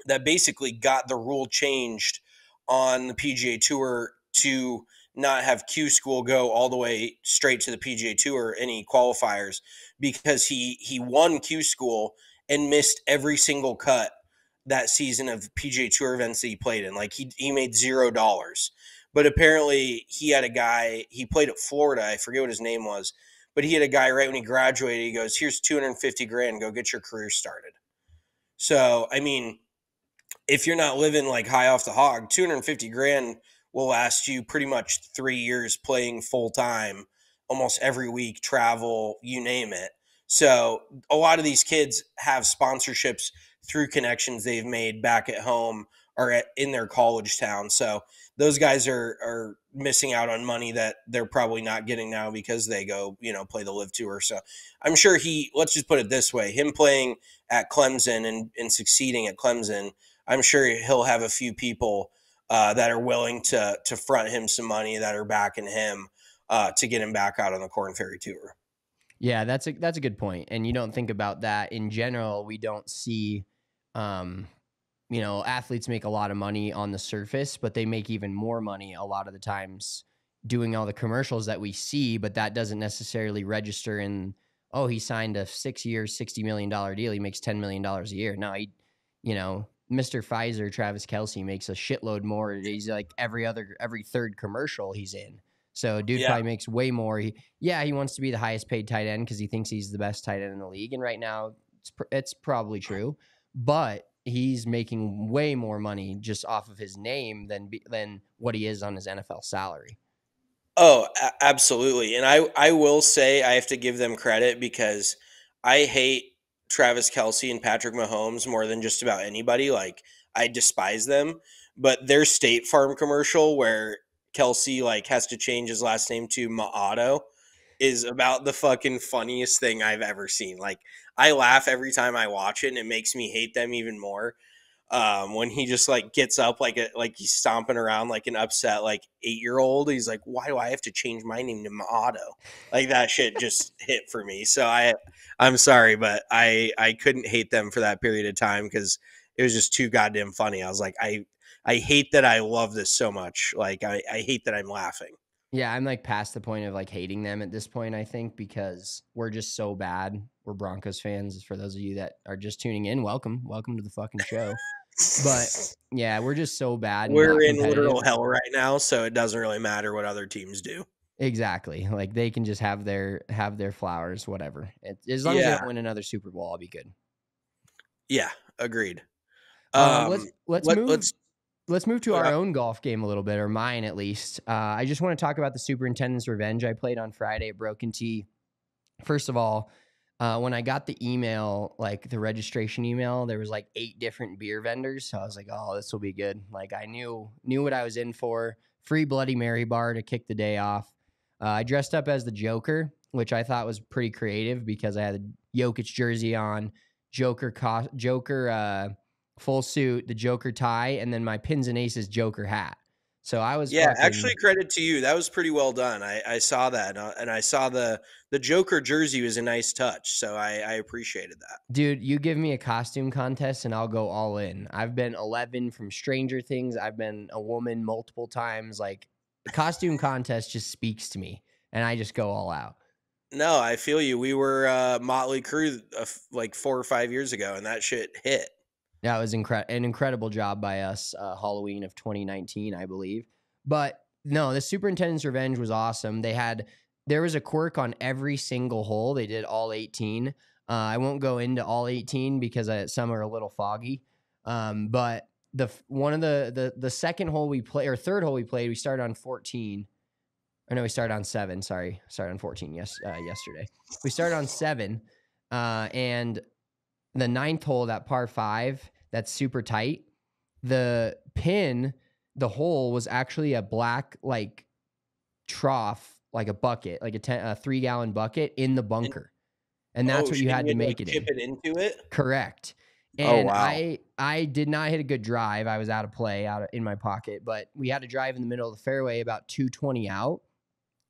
that basically got the rule changed on the PGA Tour to not have Q School go all the way straight to the PGA Tour, any qualifiers, because he won Q School and missed every single cut that season of PGA Tour events that he played in. Like he made $0. But apparently he had a guy, he played at Florida, I forget what his name was, but he had a guy right when he graduated, he goes, here's 250 grand, go get your career started. So, I mean, if you're not living like high off the hog, 250 grand will last you pretty much 3 years playing full time, almost every week, travel, you name it. So a lot of these kids have sponsorships through connections they've made back at home or in their college town. So those guys are missing out on money that they're probably not getting now because they go, you know, play the LIV Tour. So I'm sure let's just put it this way, him playing at Clemson and succeeding at Clemson, I'm sure he'll have a few people that are willing to front him some money that are backing him to get him back out on the Korn Ferry Tour. Yeah, that's a good point. And you don't think about that in general. We don't see, you know, athletes make a lot of money on the surface, but they make even more money a lot of the times doing all the commercials that we see, but that doesn't necessarily register in, oh, he signed a 6-year, $60 million deal. He makes $10 million a year. No, you know, Mr. Pfizer, Travis Kelce makes a shitload more. He's like every third commercial he's in. So dude probably makes way more. He wants to be the highest paid tight end because he thinks he's the best tight end in the league. And right now it's probably true, but he's making way more money just off of his name than what he is on his NFL salary. Oh, absolutely. And I will say I have to give them credit because I hate Travis Kelce and Patrick Mahomes more than just about anybody. Like I despise them, but their State Farm commercial where Kelce like has to change his last name to Maato is about the fucking funniest thing I've ever seen. Like I laugh every time I watch it and it makes me hate them even more. when he just like gets up like he's stomping around like an upset like 8-year-old. He's like, why do I have to change my name to Maotto? Like that shit just hit for me. So I'm sorry, but I couldn't hate them for that period of time because it was just too goddamn funny. I was like, I hate that I love this so much. Like I hate that I'm laughing. Yeah, I'm like past the point of like hating them at this point, I think, because we're just so bad. We're Broncos fans. For those of you that are just tuning in, welcome to the fucking show. But yeah, we're just so bad. We're in literal hell right now, so it doesn't really matter what other teams do. Exactly. Like they can just have their flowers, whatever. As long as they don't win another Super Bowl, I'll be good. Yeah, agreed. Let's move to our own golf game a little bit, or mine at least. I just want to talk about the Superintendent's Revenge I played on Friday at Broken Tee. First of all, when I got the email, like the registration email, there was like 8 different beer vendors. So I was like, oh, this will be good. Like I knew what I was in for. Free Bloody Mary bar to kick the day off. I dressed up as the Joker, which I thought was pretty creative because I had a Jokic jersey on, Joker full suit, the Joker tie, and then my Pins and Aces Joker hat. So I was actually credit to you. That was pretty well done. I saw that, and I saw the Joker jersey was a nice touch. So I appreciated that. Dude, you give me a costume contest and I'll go all in. I've been 11 from Stranger Things. I've been a woman multiple times. Like the costume contest just speaks to me, and I just go all out. No, I feel you. We were Motley Crue like 4 or 5 years ago, and that shit hit. Yeah, it was an incredible job by us, Halloween of 2019, I believe. But no, the Superintendent's Revenge was awesome. There was a quirk on every single hole. They did all 18. I won't go into all 18 because some are a little foggy. But the second hole we played, or third hole we played, we started on 14. Or no, we started on 7. Sorry, started on 14. Yesterday we started on 7, and the 9th hole, that par 5, that's super tight. The hole was actually a black like trough, like a bucket, like a 3-gallon bucket in the bunker, and that's what you had to make it chip it into it. Correct. And I did not hit a good drive. I was out of play, in my pocket, but we had to drive in the middle of the fairway about 220 out,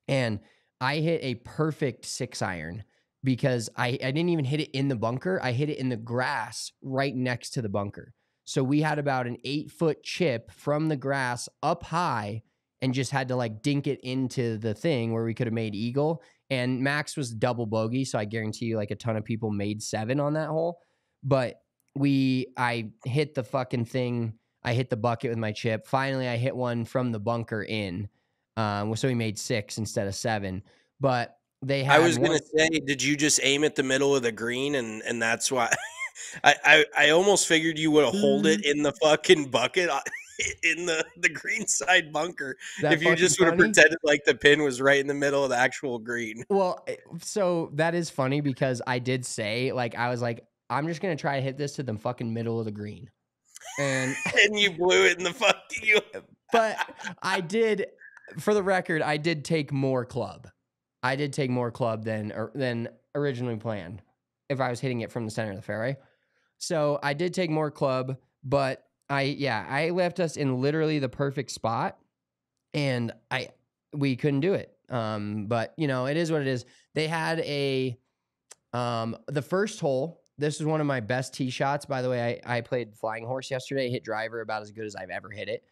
and I hit a perfect 6-iron. Because I didn't even hit it in the bunker. I hit it in the grass right next to the bunker. So we had about an 8-foot chip from the grass up high and just had to like dink it into the thing where we could have made eagle. And Max was double bogey. So I guarantee you like a ton of people made 7 on that hole. But I hit the fucking thing. I hit the bucket with my chip. Finally, I hit one from the bunker in. So we made 6 instead of 7. But I was going to say, did you just aim at the middle of the green? And that's why I almost figured you would have hold it in the fucking bucket in the green side bunker. If you just would have pretended like the pin was right in the middle of the actual green. Well, so that is funny because I did say, like, I was like, I'm just going to try to hit this to the fucking middle of the green. And you blew it in the fucking. But I did, for the record, I did take more club. I did take more club than originally planned if I was hitting it from the center of the fairway. So I did take more club, but I left us in literally the perfect spot, and we couldn't do it. But you know, it is what it is. They had the first hole. This was one of my best tee shots. By the way, I played Flying Horse yesterday. Hit driver about as good as I've ever hit it.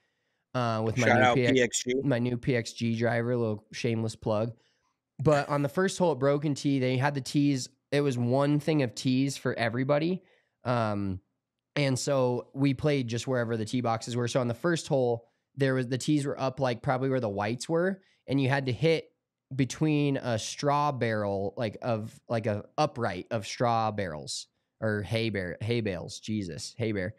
With my new PXG driver, a little shameless plug. But on the first hole at Broken Tee, they had the tees. It was one thing of tees for everybody. And so we played just wherever the tee boxes were. So on the first hole, the tees were up like probably where the whites were. And you had to hit between a straw barrel, like a upright of straw barrels or hay bales. Jesus, hay bear.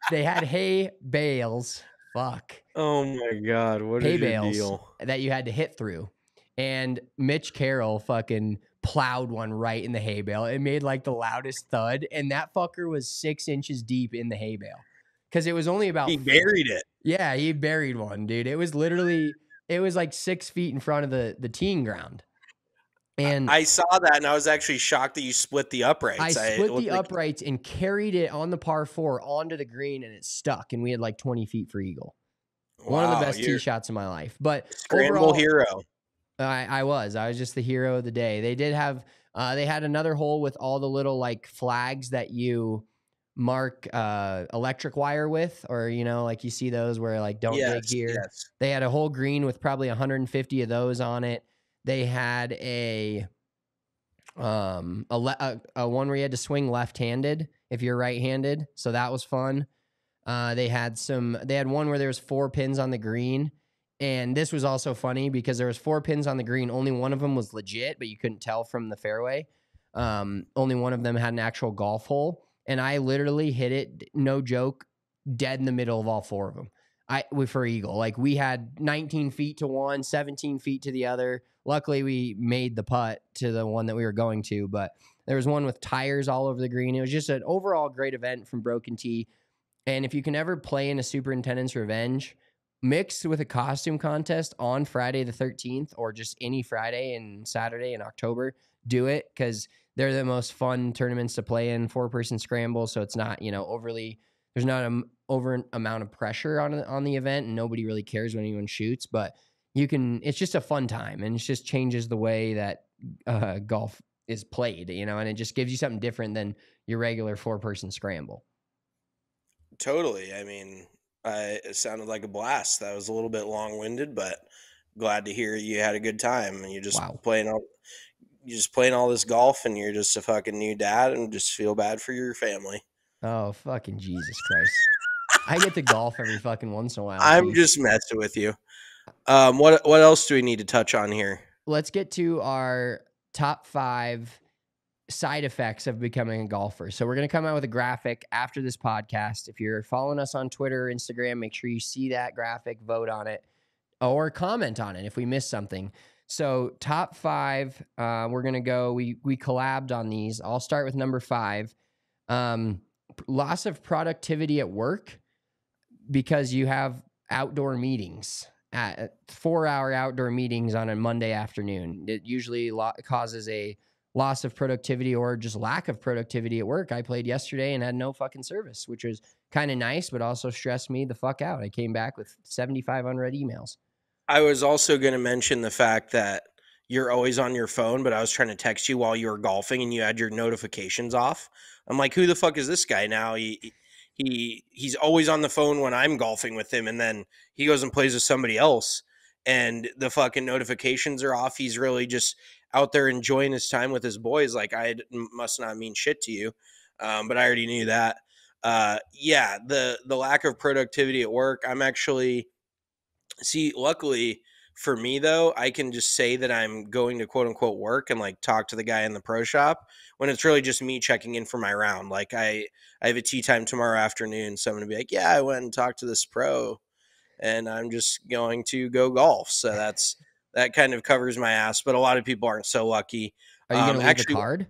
They had hay bales. Fuck. Oh my God. What is your deal? That you had to hit through. And Mitch Carroll fucking plowed one right in the hay bale. It made like the loudest thud. And that fucker was 6 inches deep in the hay bale. Because it was only about... He buried it. Yeah, he buried one, dude. It was like 6 feet in front of the teeing ground. And I saw that, and I was actually shocked that you split the uprights. I split it looked the like uprights and carried it on the par 4 onto the green, and it stuck, and we had like 20 feet for eagle. One of the wow, best tee you're shots of my life. But scramble overall, hero. I was just the hero of the day. They did have they had another hole with all the little like flags that you mark electric wire with, or like you see those where like don't dig Yes, here. yes. They had a whole green with probably 150 of those on it. They had a one where you had to swing left-handed if you're right-handed, so that was fun. They had one where there was 4 pins on the green, and this was also funny because there was 4 pins on the green. Only one of them was legit, but you couldn't tell from the fairway. Only one of them had an actual golf hole, and I literally hit it, no joke, dead in the middle of all 4 of them. For eagle, like we had 19 feet to one, 17 feet to the other. Luckily, we made the putt to the one that we were going to, but there was one with tires all over the green. It was just an overall great event from Broken Tee. And if you can ever play in a Superintendent's Revenge mixed with a costume contest on Friday the 13th, or just any Friday and Saturday in October, do it, because they're the most fun tournaments to play in, 4-person scramble. So it's not, there's not an over amount of pressure on the event, and nobody really cares when anyone shoots, but it's just a fun time, and it just changes the way that golf is played, and it just gives you something different than your regular 4-person scramble. Totally. I mean, it sounded like a blast. That was a little bit long-winded, but glad to hear you had a good time, and you're just playing all this golf, and you're just a fucking new dad, and just feel bad for your family. Oh, fucking Jesus Christ. I get to golf every fucking once in a while. I'm just messing with you. What else do we need to touch on here? Let's get to our top 5 side effects of becoming a golfer. So we're going to come out with a graphic after this podcast. If you're following us on Twitter or Instagram, make sure you see that graphic, vote on it, or comment on it if we missed something. So top 5, we're going to go, we collabed on these. I'll start with number 5. Loss of productivity at work because you have outdoor meetings, at 4-hour outdoor meetings on a Monday afternoon. It usually causes a loss of productivity or just lack of productivity at work. I played yesterday and had no fucking service, which was kind of nice, but also stressed me the fuck out. I came back with 75 unread emails. I was also going to mention the fact that you're always on your phone, but I was trying to text you while you were golfing and you had your notifications off. I'm like, who the fuck is this guy now? He's always on the phone when I'm golfing with him, and then he goes and plays with somebody else, and the fucking notifications are off. He's really just out there enjoying his time with his boys. Like, I must not mean shit to you, but I already knew that. Yeah, the lack of productivity at work. I'm actually, luckily for me though, I can just say that I'm going to quote unquote work and like talk to the guy in the pro shop when it's really just me checking in for my round. Like I have a tee time tomorrow afternoon, so I'm gonna be like, yeah, I went and talked to this pro, and I'm just going to go golf. So that kind of covers my ass. But a lot of people aren't so lucky. Are you gonna leave a card?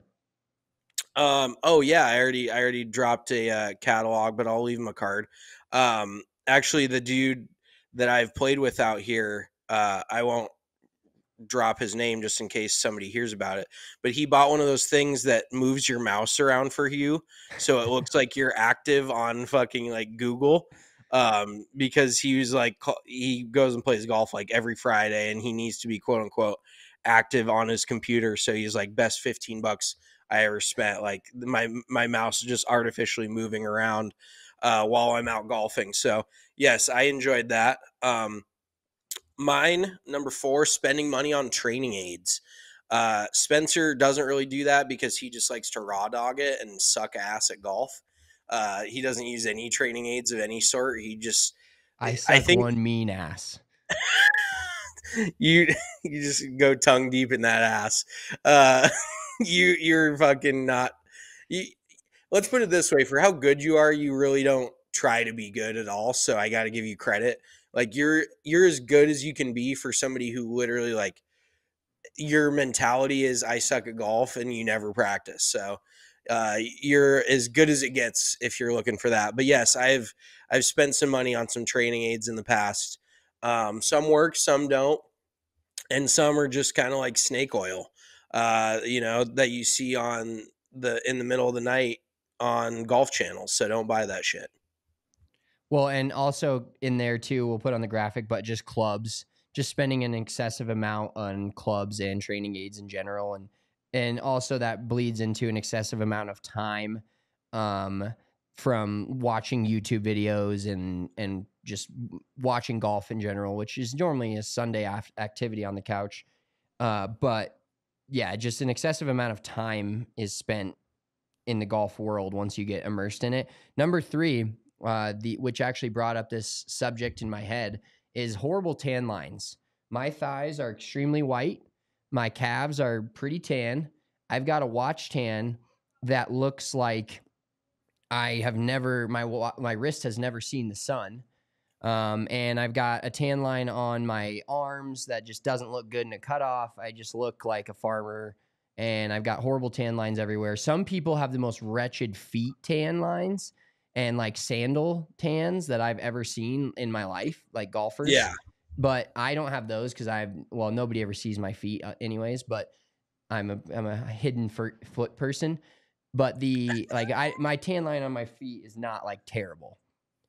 Oh yeah, I already dropped a catalog, but I'll leave him a card. Actually, the dude that I've played with out here, I won't drop his name just in case somebody hears about it, but he bought one of those things that moves your mouse around for you, so it looks like you're active on fucking like Google. Because he was like, he goes and plays golf like every Friday, and he needs to be quote unquote active on his computer. So he's like, best $15 I ever spent. Like my mouse is just artificially moving around while I'm out golfing. So yes, I enjoyed that. Mine, number 4, spending money on training aids. Spencer doesn't really do that because he just likes to raw dog it and suck ass at golf. He doesn't use any training aids of any sort. He just, I think one mean ass. you just go tongue deep in that ass. You're fucking not. Let's put it this way: for how good you are, you really don't try to be good at all. So I got to give you credit. Like you're as good as you can be for somebody who literally like your mentality is I suck at golf and you never practice. So you're as good as it gets if you're looking for that. But yes, I've spent some money on some training aids in the past. Some work, some don't, and some are just kind of like snake oil. that you see in the middle of the night on golf channels. So don't buy that shit. Well, and also in there too, we'll put on the graphic, but just clubs, just spending an excessive amount on clubs and training aids in general. And also that bleeds into an excessive amount of time from watching YouTube videos and just watching golf in general, which is normally a Sunday activity on the couch. But yeah, just an excessive amount of time is spent in the golf world once you get immersed in it. Number 3, which actually brought up this subject in my head, is horrible tan lines. My thighs are extremely white. My calves are pretty tan. I've got a watch tan that looks like I have never, my wrist has never seen the sun. And I've got a tan line on my arms that just doesn't look good in a cutoff. I just look like a farmer, and I've got horrible tan lines everywhere. Some people have the most wretched feet tan lines and like sandal tans that I've ever seen in my life, like golfers. Yeah. But I don't have those because nobody ever sees my feet anyways, but I'm a hidden foot person. But my tan line on my feet is not like terrible.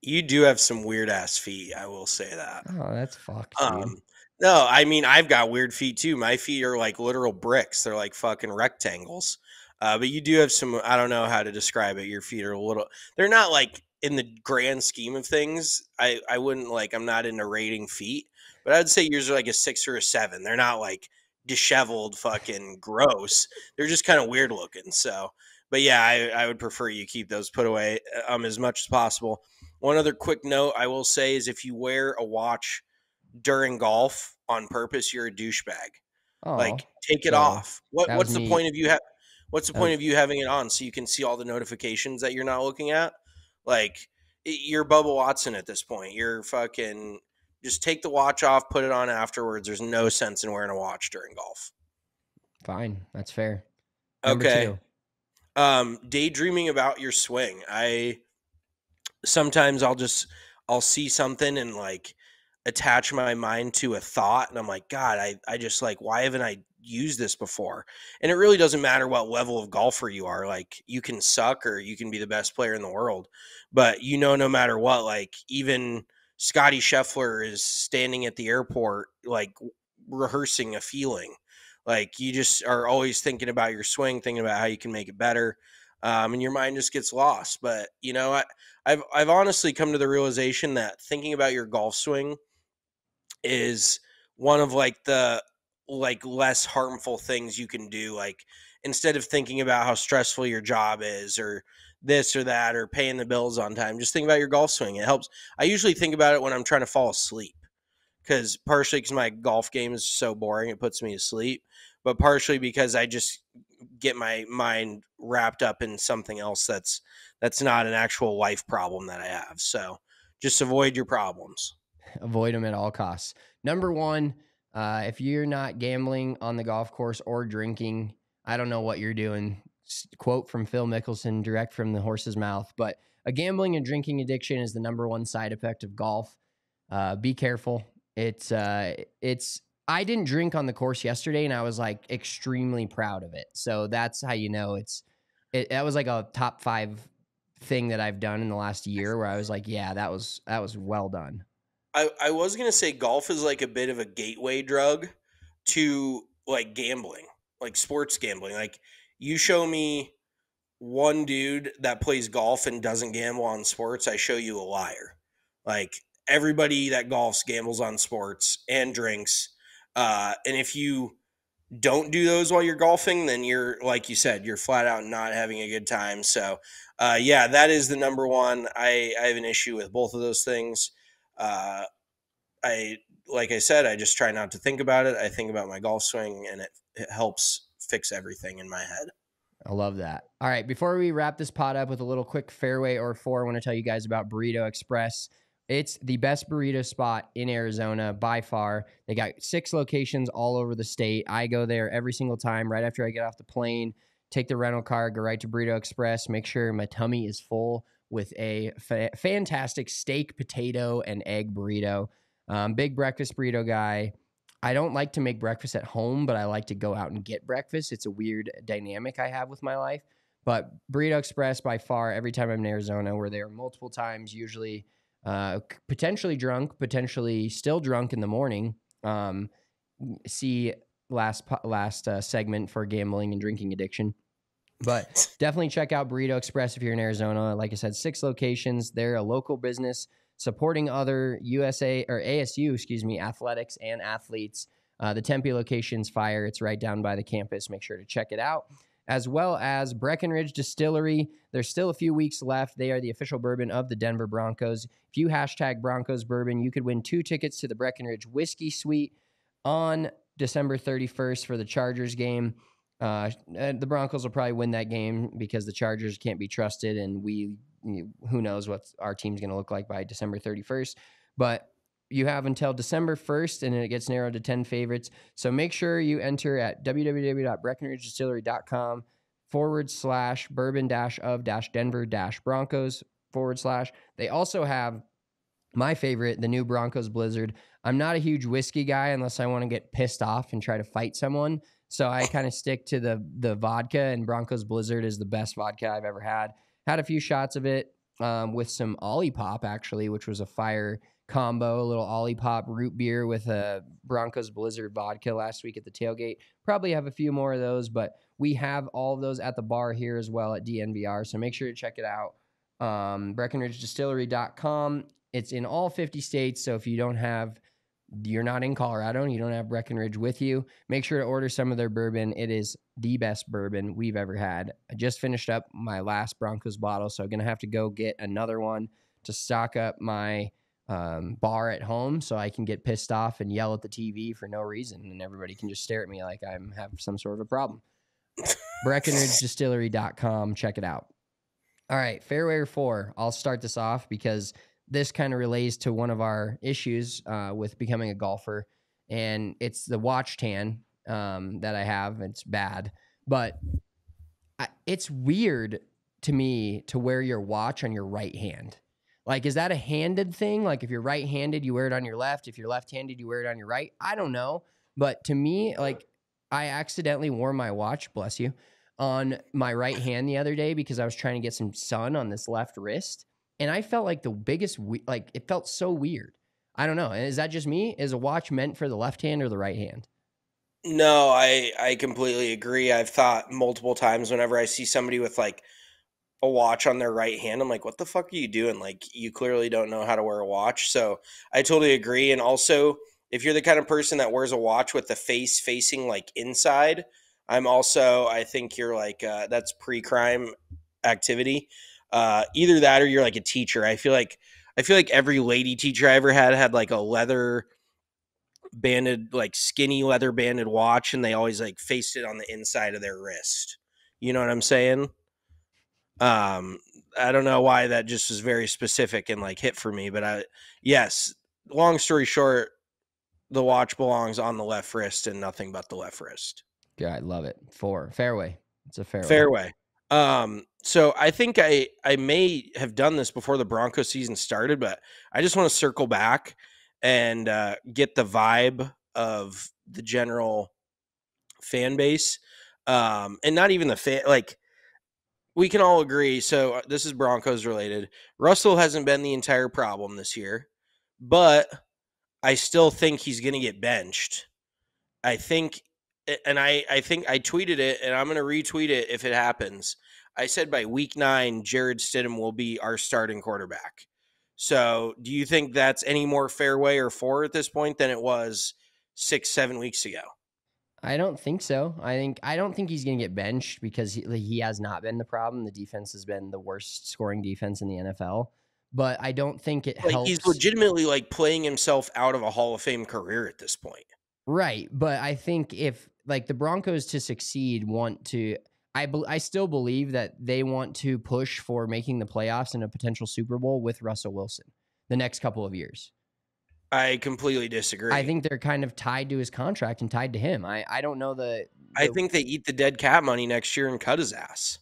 You do have some weird ass feet. I will say that. Oh, that's fucked, dude. No, I mean, I've got weird feet too. My feet are like literal bricks. They're like fucking rectangles. But you do have some, I don't know how to describe it. Your feet are they're not like in the grand scheme of things. I wouldn't I'm not into rating feet, but I'd say yours are like a 6 or a 7. They're not like disheveled fucking gross. They're just kind of weird looking. So, but yeah, I would prefer you keep those put away as much as possible. One other quick note I will say is if you wear a watch during golf on purpose, you're a douchebag. Take it off. What's the point of you What's the point of you having it on so you can see all the notifications that you're not looking at? You're Bubba Watson at this point. You're fucking just take the watch off, put it on afterwards. There's no sense in wearing a watch during golf. Fine, that's fair. Number 2. Daydreaming about your swing. Sometimes I'll see something and attach my mind to a thought, and I'm like, God, I just why haven't I used this before? And it really doesn't matter what level of golfer you are. You can suck or you can be the best player in the world, but no matter what, even Scotty Scheffler is standing at the airport rehearsing a feeling. You just are always thinking about your swing, thinking about how you can make it better. And your mind just gets lost. But I've honestly come to the realization that thinking about your golf swing is one of the less harmful things you can do. Instead of thinking about how stressful your job is or this or that or paying the bills on time, just think about your golf swing. It helps. I usually think about it when I'm trying to fall asleep, partially because my golf game is so boring, it puts me to sleep, but partially because I just get my mind wrapped up in something else that's not an actual life problem that I have. So just avoid your problems. Avoid them at all costs. Number 1, if you're not gambling on the golf course or drinking, I don't know what you're doing. Quote from Phil Mickelson, direct from the horse's mouth. But a gambling and drinking addiction is the number 1 side effect of golf. Be careful. I didn't drink on the course yesterday, and I was extremely proud of it. So that's how that was a top 5 thing that I've done in the last year where I was yeah, that was well done. I was going to say golf is a bit of a gateway drug to gambling, sports gambling. You show me one dude that plays golf and doesn't gamble on sports, I show you a liar. Everybody that golfs gambles on sports and drinks. And if you don't do those while you're golfing, then you're, like you said, you're flat out not having a good time. So, yeah, that is the number 1. I have an issue with both of those things. Like I said, I just try not to think about it. I think about my golf swing, and it helps fix everything in my head. I love that. All right, before we wrap this pod up with a little quick fairway or Fore, I want to tell you guys about Burrito Express. It's the best burrito spot in Arizona by far. They got 6 locations all over the state. I go there every single time right after I get off the plane, take the rental car, go right to Burrito Express, make sure my tummy is full with a fantastic steak, potato, and egg burrito. Big breakfast burrito guy. I don't like to make breakfast at home, but I like to go out and get breakfast. It's a weird dynamic I have with my life. But Burrito Express, by far, every time I'm in Arizona, we're there multiple times, usually potentially drunk, potentially still drunk in the morning. See last segment for gambling and drinking addiction. But definitely check out Burrito Express if you're in Arizona. Like I said, 6 locations. They're a local business supporting other ASU athletics and athletes. The Tempe location's fire. It's right down by the campus. Make sure to check it out. As well as Breckenridge Distillery. There's still a few weeks left. They are the official bourbon of the Denver Broncos. If you hashtag Broncos Bourbon, you could win 2 tickets to the Breckenridge Whiskey Suite on December 31st for the Chargers game. The Broncos will probably win that game because the Chargers can't be trusted, and who knows what our team's going to look like by December 31st. But you have until December 1st, and it gets narrowed to 10 favorites. So make sure you enter at www.breckenridgedistillery.com/bourbon-of-Denver-Broncos/. They also have my favorite, the new Broncos Blizzard. I'm not a huge whiskey guy unless I want to get pissed off and try to fight someone. So I kind of stick to the vodka, and Broncos Blizzard is the best vodka I've ever had. Had a few shots of it with some Olipop, actually, which was a fire combo, a little Olipop root beer with a Broncos Blizzard vodka last week at the tailgate. Probably have a few more of those, but we have all of those at the bar here as well at DNVR. So make sure to check it out. BreckenridgeDistillery.com. It's in all 50 states. So if you're not in Colorado and you don't have Breckenridge with you, make sure to order some of their bourbon. It is the best bourbon we've ever had. I just finished up my last Broncos bottle, so I'm going to have to go get another one to stock up my bar at home so I can get pissed off and yell at the TV for no reason, and everybody can just stare at me like I have some sort of a problem. BreckenridgeDistillery.com. Check it out. All right, Fairway or Fore. I'll start this off because this kind of relates to one of our issues with becoming a golfer, and it's the watch tan that I have. It's bad, but it's weird to me to wear your watch on your right hand. Like, is that a handed thing? Like, if you're right-handed, you wear it on your left. If you're left-handed, you wear it on your right. I don't know. But to me, like, I accidentally wore my watch, bless you, on my right hand the other day because I was trying to get some sun on this left wrist. And I felt like the biggest, it felt so weird. I don't know. Is that just me? Is a watch meant for the left hand or the right hand? No, I completely agree. I've thought multiple times whenever I see somebody with like a watch on their right hand, I'm like, what the fuck are you doing? Like, you clearly don't know how to wear a watch. So I totally agree. And also, if you're the kind of person that wears a watch with the face facing like inside, I think you're like, that's pre-crime activity. Either that or you're like a teacher. I feel like every lady teacher I ever had like a leather banded, like skinny leather banded watch, and they always like faced it on the inside of their wrist. You know what I'm saying? I don't know why that just was very specific and like hit for me, but yes, long story short, the watch belongs on the left wrist and nothing but the left wrist. Yeah, I love it. Fairway. It's a fairway. Fairway. So I think I may have done this before the Broncos season started, but I just want to circle back and get the vibe of the general fan base. And not even the fan, like, we can all agree. So this is Broncos related. Russell hasn't been the entire problem this year, but I still think he's going to get benched. I think I tweeted it, and I'm going to retweet it if it happens. I said by week 9, Jared Stidham will be our starting quarterback. So do you think that's any more Fairway or Fore at this point than it was 6-7 weeks ago? I don't think so. I don't think he's going to get benched because he has not been the problem. The defense has been the worst scoring defense in the NFL. But I don't think it helps. He's legitimately like playing himself out of a Hall of Fame career at this point. Right. But I think if like the Broncos to succeed want to, I still believe that they want to push for making the playoffs and a potential Super Bowl with Russell Wilson the next couple of years. I completely disagree. I think they're kind of tied to his contract and tied to him. I don't know I think they eat the dead cat money next year and cut his ass.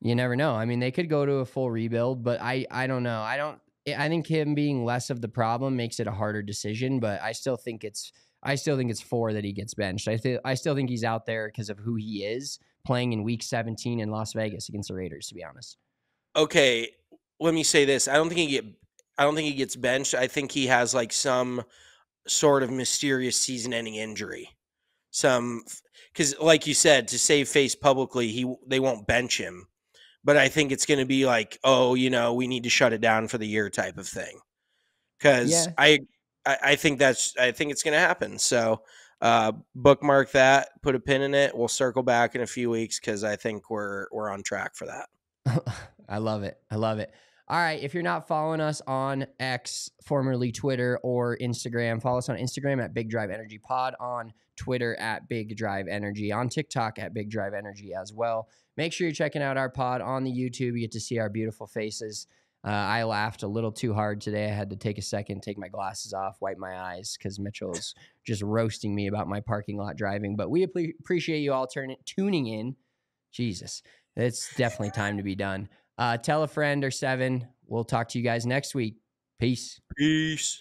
You never know. I mean, they could go to a full rebuild, but I don't know. I think him being less of the problem makes it a harder decision, but I still think it's I still think it's Fore that he gets benched. I still think he's out there because of who he is playing in Week 17 in Las Vegas against the Raiders. To be honest. Okay, let me say this. I don't think he gets benched. I think he has like some sort of mysterious season-ending injury. Because like you said, to save face publicly, they won't bench him. But I think it's going to be like, oh, we need to shut it down for the year type of thing. Because I think it's going to happen. So bookmark that, put a pin in it. We'll circle back in a few weeks because I think we're on track for that. I love it. All right. If you're not following us on X, formerly Twitter, or Instagram, follow us on Instagram at Big Drive Energy Pod, on Twitter at Big Drive Energy, on TikTok at Big Drive Energy as well. Make sure you're checking out our pod on the YouTube. You get to see our beautiful faces. I laughed a little too hard today. I had to take a second, take my glasses off, wipe my eyes because Mitchell's just roasting me about my parking lot driving. But we appreciate you all tuning in. Jesus, it's definitely time to be done. Tell a friend or 7. We'll talk to you guys next week. Peace.